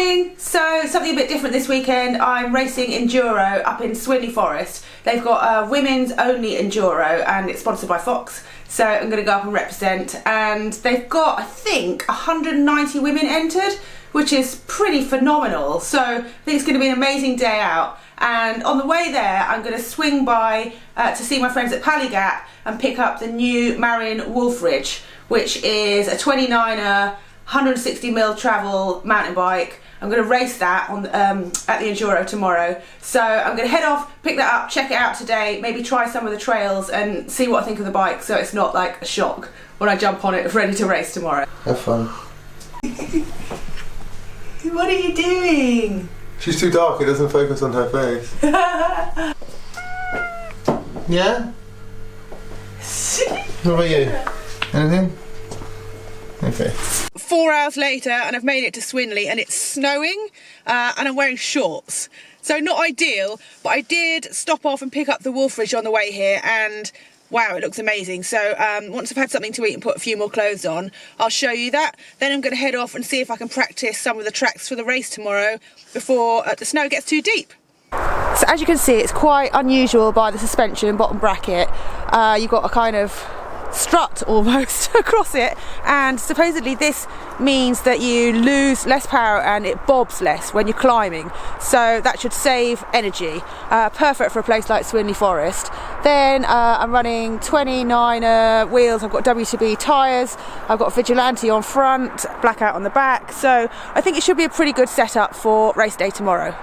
Morning! So something a bit different this weekend. I'm racing Enduro up in Swinley Forest. They've got a women's only Enduro and it's sponsored by Fox. So I'm going to go up and represent, and they've got, I think, 190 women entered, which is pretty phenomenal. So I think it's going to be an amazing day out. And on the way there, I'm going to swing by to see my friends at Gap and pick up the new Marion Wolfridge, which is a 29er, 160mm travel mountain bike. I'm going to race that on at the Enduro tomorrow. So I'm going to head off, pick that up, check it out today, maybe try some of the trails and see what I think of the bike, so it's not like a shock when I jump on it ready to race tomorrow. Have fun. What are you doing? She's too dark, it doesn't focus on her face. Yeah? What about you? Anything? Okay. 4 hours later and I've made it to Swinley and it's snowing and I'm wearing shorts. So not ideal, but I did stop off and pick up the Wolfridge on the way here and wow, it looks amazing. So once I've had something to eat and put a few more clothes on, I'll show you that. Then I'm going to head off and see if I can practice some of the tracks for the race tomorrow before the snow gets too deep. So as you can see, it's quite unusual by the suspension bottom bracket. You've got a kind of strut almost across it, and supposedly this means that you lose less power and it bobs less when you're climbing, so that should save energy. Perfect for a place like Swinley Forest. Then I'm running 29er wheels, I've got WTB tyres, I've got Vigilante on front, blackout on the back, so I think it should be a pretty good setup for race day tomorrow.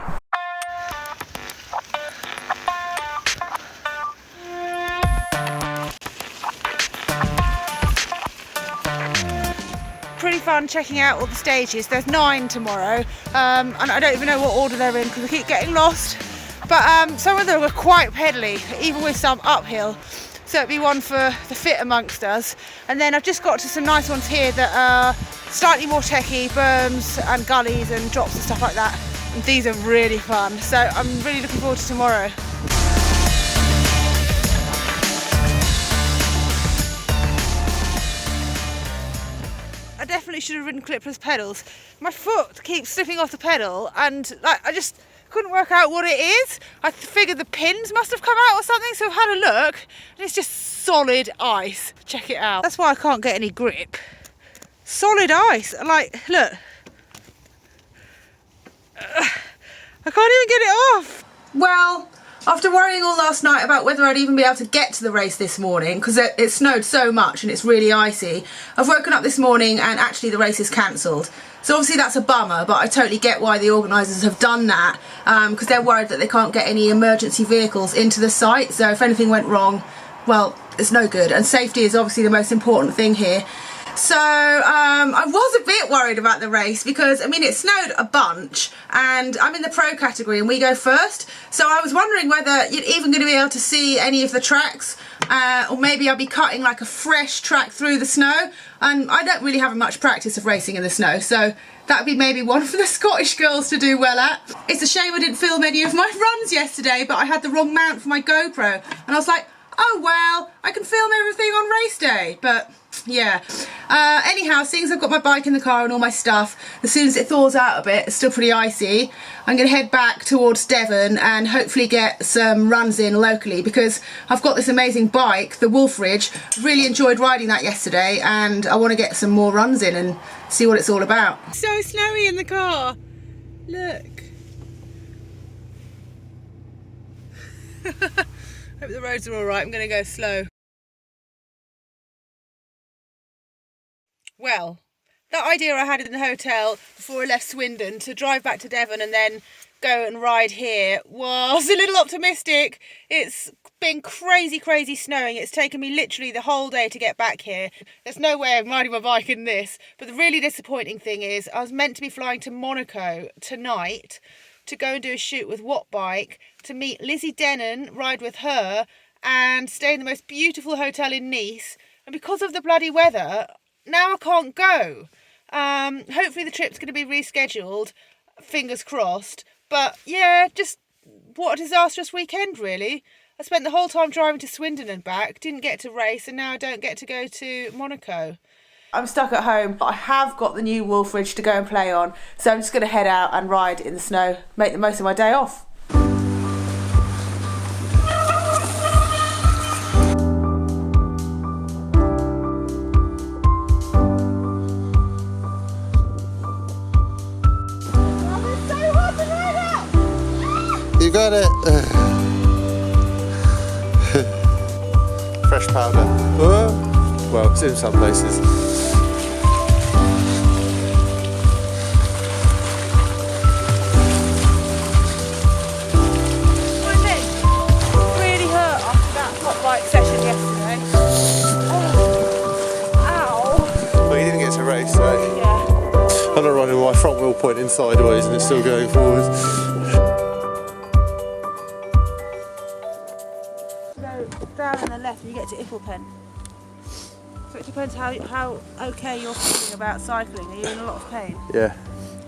Pretty fun checking out all the stages. There's 9 tomorrow, and I don't even know what order they're in because I keep getting lost. But some of them are quite pedally, even with some uphill. So it'd be one for the fit amongst us. And then I've just got to some nice ones here that are slightly more techy, berms and gullies and drops and stuff like that. And these are really fun. So I'm really looking forward to tomorrow. I definitely should have ridden clipless pedals. My foot keeps slipping off the pedal and I just couldn't work out what it is. I figured the pins must have come out or something, so I've had a look and it's just solid ice. Check it out. That's why I can't get any grip. Solid ice. Like, look. I can't even get it off. Well, after worrying all last night about whether I'd even be able to get to the race this morning because it snowed so much and it's really icy, I've woken up this morning and actually the race is cancelled. So obviously that's a bummer, but I totally get why the organisers have done that because they're worried that they can't get any emergency vehicles into the site. So if anything went wrong, well, it's no good. And safety is obviously the most important thing here. So I was a bit worried about the race because, I mean, it snowed a bunch and I'm in the pro category and we go first. So I was wondering whether you're even going to be able to see any of the tracks or maybe I'll be cutting like a fresh track through the snow. And I don't really have much practice of racing in the snow, so that would be maybe one for the Scottish girls to do well at. It's a shame I didn't film any of my runs yesterday, but I had the wrong mount for my GoPro and I was like, oh well, I can film everything on race day, but yeah. Anyhow, seeing as I've got my bike in the car and all my stuff, as soon as it thaws out a bit, it's still pretty icy, I'm going to head back towards Devon and hopefully get some runs in locally because I've got this amazing bike, the Wolfridge. Really enjoyed riding that yesterday and I want to get some more runs in and see what it's all about. So snowy in the car. Look. Hope the roads are alright, I'm going to go slow. Well, that idea I had in the hotel before I left Swindon to drive back to Devon and then go and ride here was a little optimistic. It's been crazy snowing. It's taken me literally the whole day to get back here. There's no way I'm riding my bike in this. But the really disappointing thing is I was meant to be flying to Monaco tonight to go and do a shoot with Wattbike, to meet Lizzie Denon, ride with her and stay in the most beautiful hotel in Nice. And because of the bloody weather, now I can't go. Hopefully the trip's going to be rescheduled, fingers crossed. But yeah, just what a disastrous weekend really. I spent the whole time driving to Swindon and back, didn't get to race, and now I don't get to go to Monaco. I'm stuck at home, but I have got the new Wolf Ridge to go and play on, so I'm just going to head out and ride in the snow, make the most of my day off. You got it! Fresh powder. Well, it's in some places. My leg really hurt after that hot bike session yesterday. Oh. Ow! Well, you didn't get to race, so... Yeah. I'm not running with my front wheel pointing sideways and it's still going forwards. Down on the left and you get to Ipplepen. So it depends how okay you're feeling about cycling. Are you in a lot of pain? Yeah.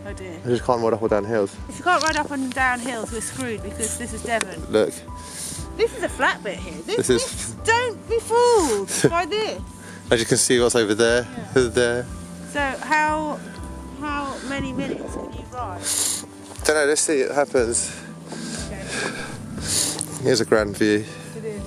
Oh dear. I just can't ride up or down hills. If you can't ride up and down hills, we're screwed because this is Devon. Look. This is a flat bit here. This is... Don't be fooled by this. As you can see what's over there, there. So how many minutes can you ride? Don't know, let's see, it happens. Okay. Here's a grand view. It is.